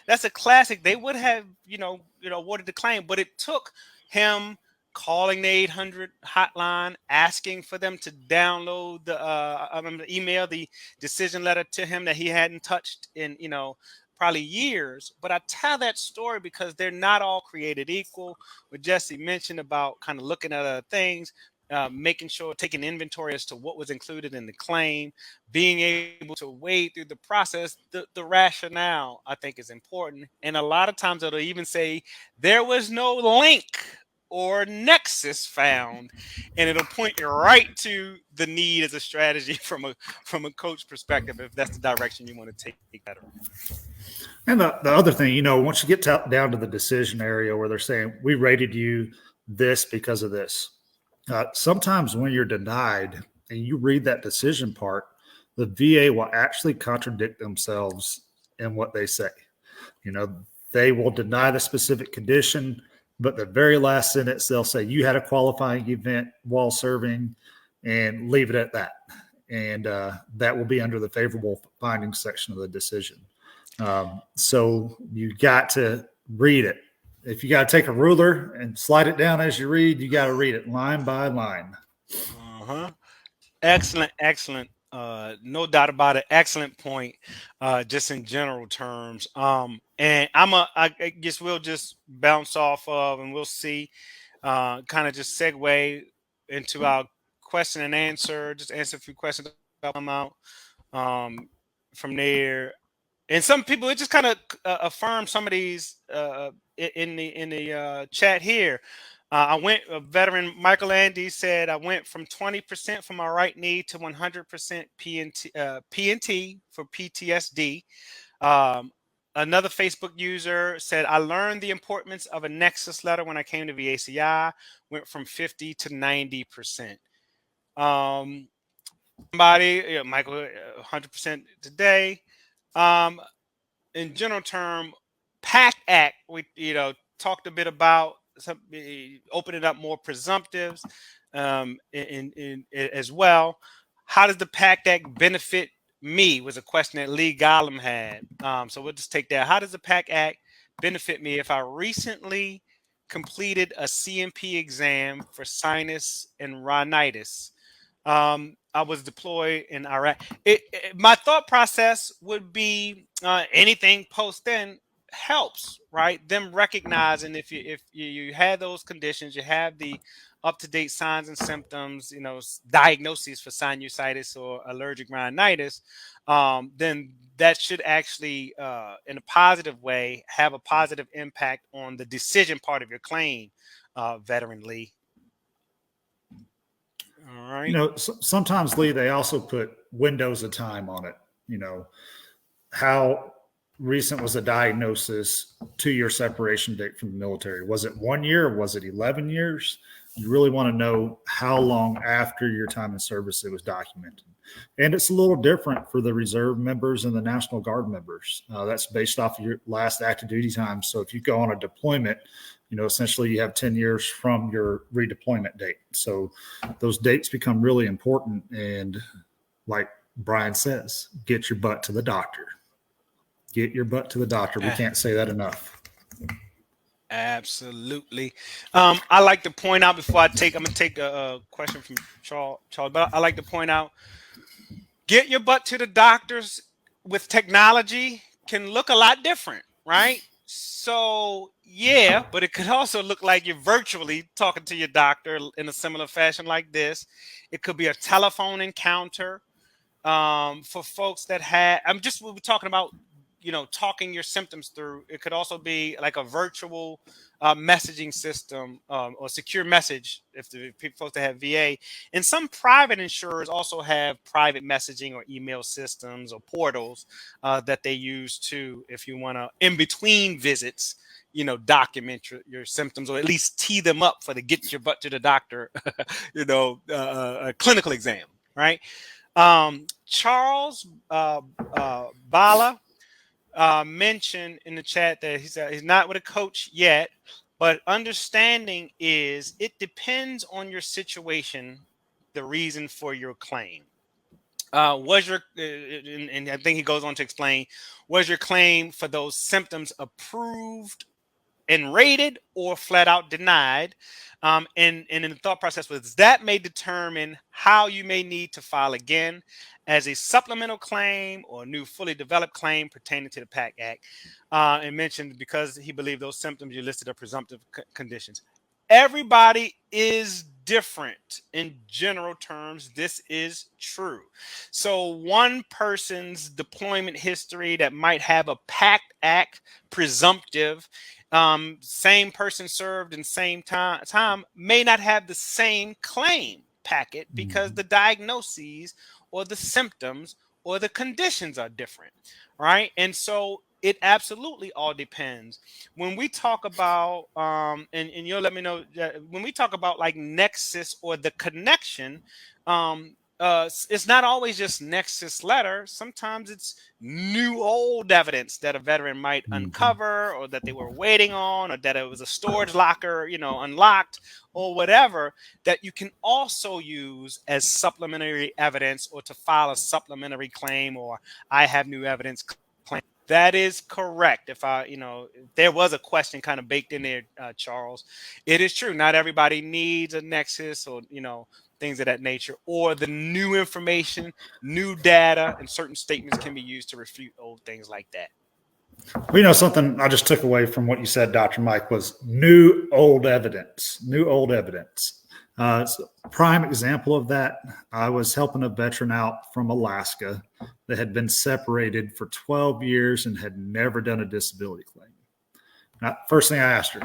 that's a classic. They would have, awarded the claim, but it took him calling the 800 hotline, asking for them to download the email, the decision letter to him that he hadn't touched in, probably years. But I tell that story because they're not all created equal. What Jesse mentioned about kind of looking at other things, making sure, taking inventory as to what was included in the claim, being able to wade through the process, the rationale, I think, is important. And a lot of times it'll even say there was no link or nexus found, and it'll point you right to the need as a strategy from a coach perspective, if that's the direction you want to take better. And the other thing, once you get down to the decision area where they're saying, we rated you this because of this. Sometimes when you're denied and you read that decision part, the VA will actually contradict themselves in what they say. They will deny the specific condition, but the very last sentence, they'll say, you had a qualifying event while serving, and leave it at that. And that will be under the favorable findings section of the decision. So you got to read it. If you got to take a ruler and slide it down as you read, you got to read it line by line. Excellent. No doubt about it. Excellent point. Just in general terms. And I guess we'll just bounce off of, and we'll see. Kind of just segue into our question and answer. Just answer a few questions that come out from there. And some people, it just kind of affirms some of these in the chat here. A veteran Michael Andy said, I went from 20% for my right knee to 100% PNT for PTSD. Another Facebook user said, I learned the importance of a Nexus letter when I came to VACI, went from 50 to 90%. Michael, 100% today. In general term, PACT Act, we talked a bit about opening up more presumptives as well. How does the PACT Act benefit me? Was a question that Lee Gollum had. So we'll just take that. How does the PACT Act benefit me if I recently completed a CMP exam for sinus and rhinitis? I was deployed in Iraq. My thought process would be anything post then helps, right? Them recognizing if you had those conditions, you have the up-to-date signs and symptoms, diagnoses for sinusitis or allergic rhinitis, then that should actually, in a positive way, have a positive impact on the decision part of your claim, Veteran Lee. All right. Sometimes, Lee, they also put windows of time on it. How recent was the diagnosis to your separation date from the military? Was it 1 year? Was it 11 years? You really want to know how long after your time in service it was documented. And it's a little different for the reserve members and the National Guard members. That's based off of your last active duty time. So if you go on a deployment, essentially you have 10 years from your redeployment date. So those dates become really important. And like Brian says, get your butt to the doctor. Get your butt to the doctor. We can't say that enough. Absolutely. I like to point out before I'm going to take a question from Charles, but I like to point out, get your butt to the doctors with technology can look a lot different, right? So, yeah, but it could also look like you're virtually talking to your doctor in a similar fashion like this. It could be a telephone encounter for folks that we'll be talking about, talking your symptoms through. It could also be like a virtual messaging system or secure message if the folks that have VA. And some private insurers also have private messaging or email systems or portals that they use too, if you want to, in between visits, document your symptoms or at least tee them up for the get your butt to the doctor, a clinical exam, right? Charles Bala mentioned in the chat that he's not with a coach yet, But understanding is it depends on your situation, the reason for your claim. Was your and I think he goes on to explain, was your claim for those symptoms approved and rated or flat out denied? And in the thought process was that may determine how you may need to file again as a supplemental claim or a new fully developed claim pertaining to the PAC Act. And mentioned because he believed those symptoms you listed are presumptive conditions. Everybody is different in general terms. This is true. So one person's deployment history that might have a PAC Act presumptive, same person served in same time may not have the same claim packet because the diagnoses or the symptoms or the conditions are different, right? And so it absolutely all depends. When we talk about, and you'll let me know, when we talk about like nexus or the connection, it's not always just Nexus Letter. Sometimes it's new old evidence that a veteran might uncover, or that they were waiting on, or that it was a storage locker, unlocked, or whatever, that you can also use as supplementary evidence or to file a supplementary claim, or I have new evidence claim. That is correct. If there was a question kind of baked in there, Charles, it is true. Not everybody needs a nexus or, things of that nature, or the new information, new data, and certain statements can be used to refute old things like that. Well, something I just took away from what you said, Dr. Mike, was new old evidence. New old evidence. So prime example of that, I was helping a veteran out from Alaska that had been separated for 12 years and had never done a disability claim. Now, first thing I asked her,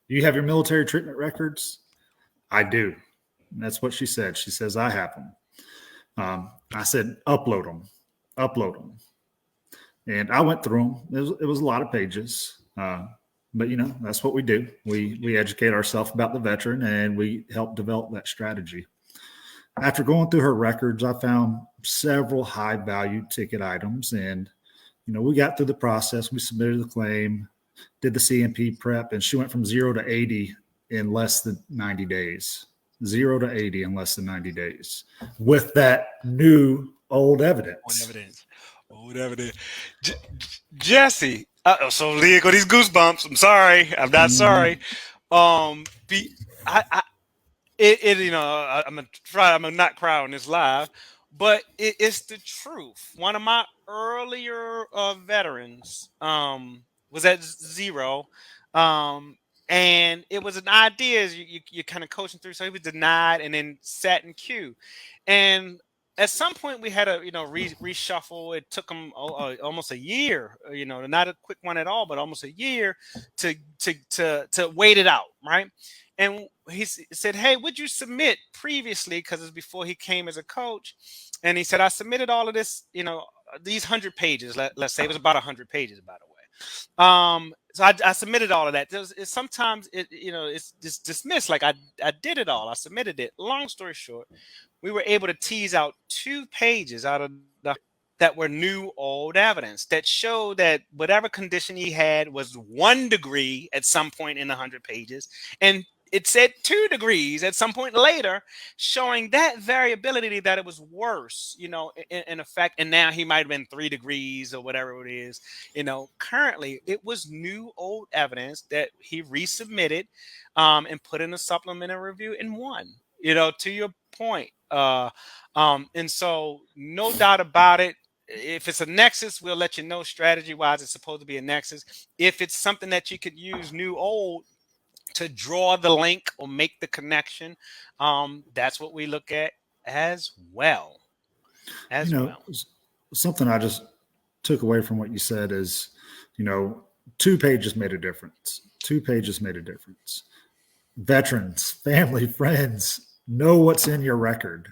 do you have your military treatment records? I do. And that's what she said. She says, I have them. I said, upload them. And I went through them. It was a lot of pages. But, that's what we do. We educate ourselves about the veteran, and we help develop that strategy. After going through her records, I found several high-value ticket items. And, we got through the process. We submitted the claim, did the CMP prep, and she went from 0 to 80 in less than 90 days. 0 to 80 in less than 90 days with that new old evidence. Old evidence. Jesse. So Leah got these goosebumps. I'm sorry. I'm not sorry. I'm gonna try. I'm gonna not cry on this live, but it's the truth. One of my earlier veterans was at 0. And it was an idea as you're kind of coaching through. So he was denied and then sat in queue. And at some point we had a, reshuffle. It took him almost a year, not a quick one at all, but almost a year to wait it out. Right. And he said, hey, would you submit previously? Because it's before he came as a coach. And he said, I submitted all of this, these 100 pages. Let's say it was about 100 pages, by the way. So I submitted all of that. Sometimes it's just dismissed. Like I did it all. I submitted it. Long story short, we were able to tease out 2 pages out of that were new old evidence that showed that whatever condition he had was 1 degree at some point in the 100 pages, and it said 2 degrees at some point later, showing that variability, that it was worse, in effect. And now he might have been 3 degrees or whatever it is. Currently it was new old evidence that he resubmitted and put in a supplementary review and won, to your point. And so no doubt about it. If it's a nexus, we'll let you know strategy wise it's supposed to be a nexus. If it's something that you could use new old to draw the link or make the connection, that's what we look at as well. Something I just took away from what you said is, 2 pages made a difference. 2 pages made a difference. Veterans, family, friends, know what's in your record.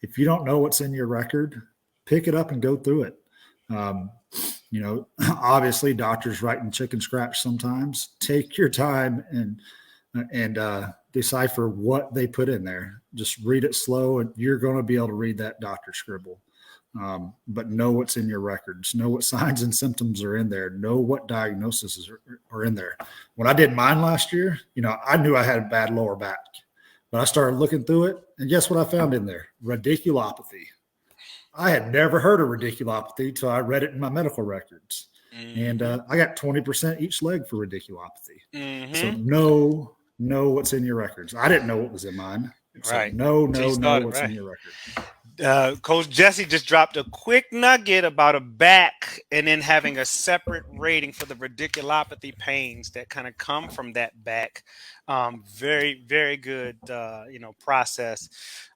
If you don't know what's in your record, pick it up and go through it. Obviously doctors writing chicken scratch sometimes. Take your time and decipher what they put in there. Just read it slow, and you're going to be able to read that doctor scribble. but know what's in your records, know what signs and symptoms are in there, know what diagnoses are in there. When I did mine last year, I knew I had a bad lower back, but I started looking through it, and guess what I found in there? Radiculopathy. I had never heard of radiculopathy until I read it in my medical records. And I got 20% each leg for radiculopathy. So know what's in your records. I didn't know what was in mine. So Right. know Started, what's right. in your record. Coach Jesse just dropped a quick nugget about a back and then having a separate rating for the radiculopathy pains that kind of come from that back. Very, very good, process,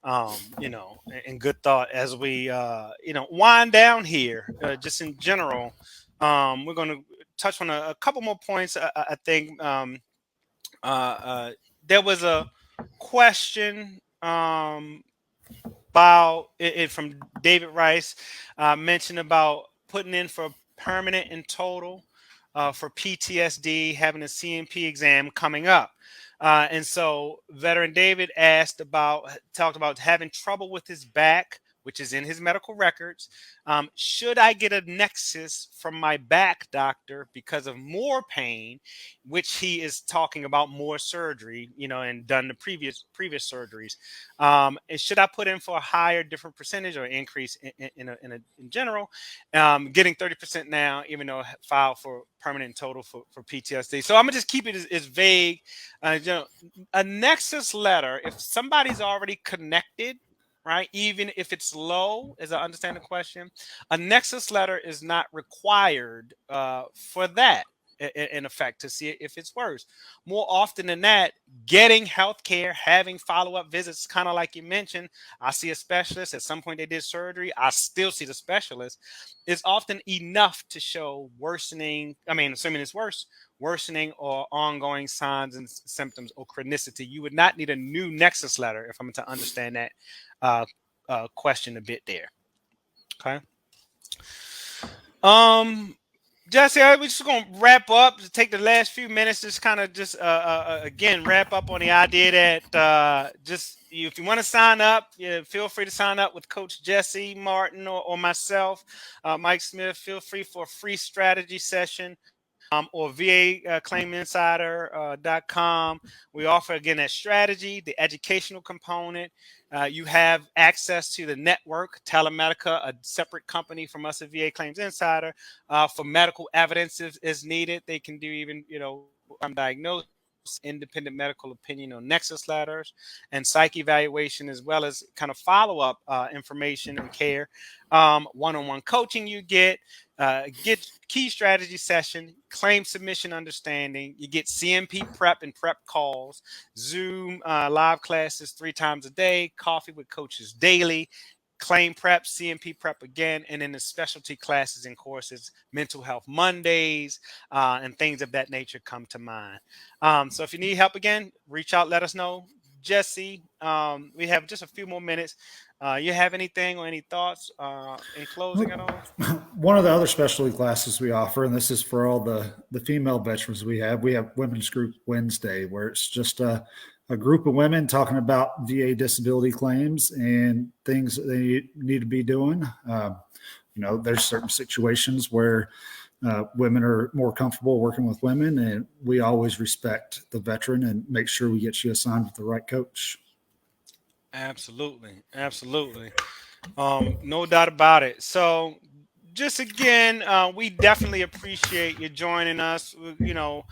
and good thought as we, wind down here, just in general. We're going to touch on a couple more points. I think there was a question about it from David Rice, mentioned about putting in for permanent and total for PTSD, having a CMP exam coming up. And so veteran David talked about having trouble with his back, which is in his medical records. Should I get a Nexus from my back doctor because of more pain, which he is talking about more surgery, and done the previous surgeries? And should I put in for a higher, different percentage or increase in general? Getting 30% now, even though I filed for permanent and total for PTSD. So I'm gonna just keep it as vague. A Nexus letter, if somebody's already connected, right? Even if it's low, as I understand the question, a Nexus letter is not required for that. In effect, to see if it's worse. More often than that, getting health care, having follow-up visits, kind of like you mentioned, I see a specialist. At some point they did surgery, I still see the specialist, is often enough to show worsening. I mean, assuming it's worsening or ongoing signs and symptoms or chronicity. You would not need a new Nexus letter, if I'm to understand that question a bit there. Okay. Jesse, we're just gonna wrap up. Take the last few minutes, just kind of just again wrap up on the idea that if you want to sign up, feel free to sign up with Coach Jesse Martin or myself, Mike Smith. Feel free for a free strategy session. Or VAClaimInsider.com. We offer, again, that strategy, the educational component. You have access to the network, Telemedica, a separate company from us at VA Claims Insider, for medical evidence is needed. They can do even, diagnosis, independent medical opinion on Nexus letters, and psych evaluation, as well as kind of follow-up information and care. One-on-one coaching you get key strategy session, claim submission understanding. You get CMP prep and prep calls, Zoom live classes 3 times a day, coffee with coaches daily, claim prep, CMP prep again, and then the specialty classes and courses, mental health Mondays, and things of that nature come to mind. So if you need help again, reach out, let us know. Jesse, we have just a few more minutes. You have anything or any thoughts in closing at all? One of the other specialty classes we offer, and this is for all the female veterans we have Women's Group Wednesday, where it's just a group of women talking about VA disability claims and things that they need to be doing. There's certain situations where women are more comfortable working with women, and we always respect the veteran and make sure we get you assigned with the right coach. Absolutely. No doubt about it. So just again, we definitely appreciate you joining us. In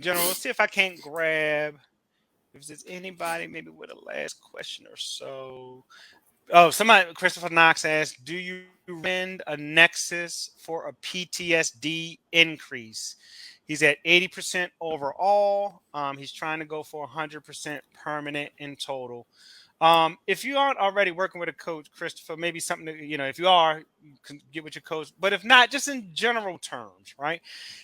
general, let's see if I can't grab, if there's anybody maybe with a last question or so. Oh, Christopher Knox asked, do you recommend a Nexus for a PTSD increase? He's at 80% overall. He's trying to go for 100% permanent in total. If you aren't already working with a coach, Christopher, maybe something that, if you are, you can get with your coach. But if not, just in general terms, right?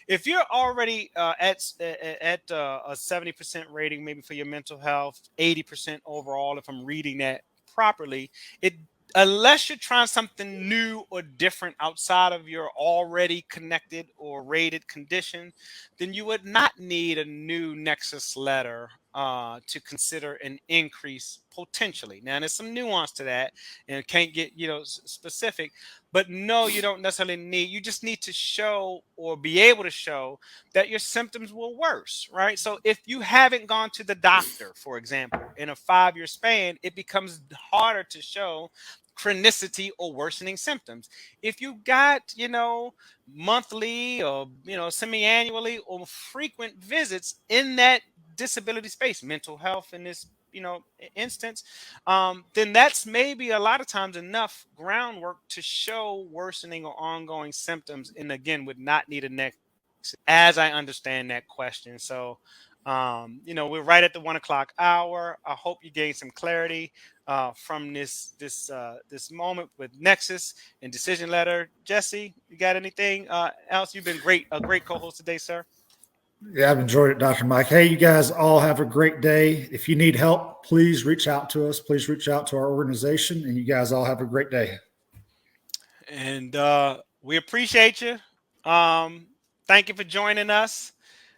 If you're already at a 70% rating, maybe for your mental health, 80% overall, if I'm reading that properly, unless you're trying something new or different outside of your already connected or rated condition, then you would not need a new Nexus letter to consider an increase potentially. Now, there's some nuance to that, and can't get specific, but no, you don't necessarily need. You just need to show or be able to show that your symptoms will worse, right? So, if you haven't gone to the doctor, for example, in a 5-year span, it becomes harder to show chronicity or worsening symptoms. If you got, monthly or semi-annually or frequent visits in that disability space, mental health in this instance, then that's maybe a lot of times enough groundwork to show worsening or ongoing symptoms, and again would not need a nexus, as I understand that question. So we're right at the 1 o'clock hour. I hope you gained some clarity from this moment with Nexus and Decision Letter. Jesse, you got anything else? You've been a great co-host today, sir. Yeah, I've enjoyed it, Dr. Mike. Hey, you guys all have a great day. If you need help, please reach out to us. Please reach out to our organization, and you guys all have a great day. And we appreciate you. Thank you for joining us.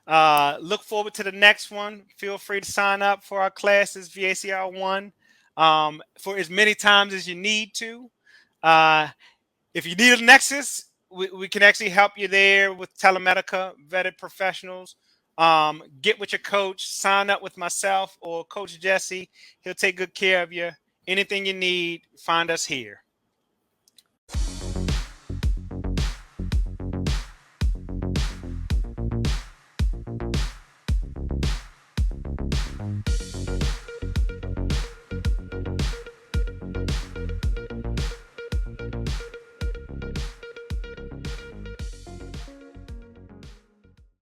Look forward to the next one. Feel free to sign up for our classes, VACR 1, for as many times as you need to. If you need a Nexus, we can actually help you there with Telemedica, vetted professionals. Get with your coach, sign up with myself or Coach Jesse. He'll take good care of you. Anything you need, find us here.